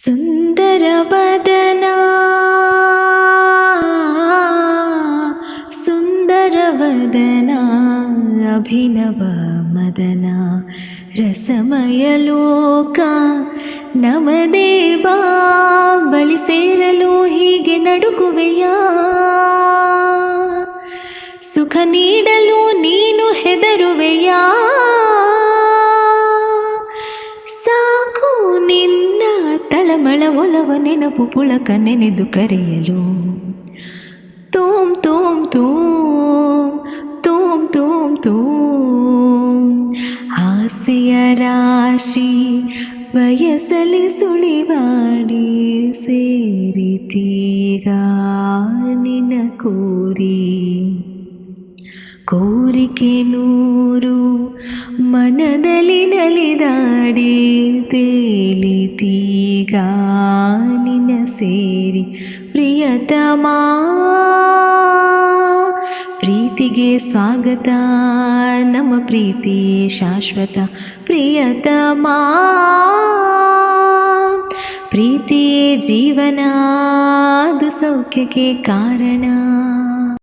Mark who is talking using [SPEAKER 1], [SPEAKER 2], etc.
[SPEAKER 1] ಸುಂದರವದನ ಸುಂದರವದನ ಅಭಿನವ ಮದನ ರಸಮಯ ಲೋಕ ನಮದೇ ಬಾ ಬಳಿ ಸೇರಲು ಹೀಗೆ ನಡುಗುವೆಯ ಸುಖ ನೀಡಲು ನೀನು ಹೆದರುವೆಯಾ ಸಾಕು ನಿನ್ನ ತಳಮಳ ಒಲವ ನೆನಪು ಪುಳಕ ನೆನೆದು ಕರೆಯಲು ತೋಂ ತೋಂ ತೋಂ ತೋಂ ತೋಂ ತೋಂ ಆಸೆಯ ರಾಶಿ ವಯಸ್ಸಲ್ಲಿ ಸುಳಿವಾಡಿ ಸೇರಿತೀಗ ನಿನ ಕೋರಿಕೆ ನೂರು ಮನದಲ್ಲಿ ನಲಿದಾಡಿ ತೇಲಿತೀಗ ನಿನ ಸೇರಿ ಪ್ರಿಯತಮ ಪ್ರೀತಿಗೆ ಸ್ವಾಗತ ನಮ್ಮ ಪ್ರೀತಿ ಶಾಶ್ವತ ಪ್ರಿಯತಮ ಪ್ರೀತಿಯೇ ಜೀವನ ಅದು ಸೌಖ್ಯಕ್ಕೆ ಕಾರಣ.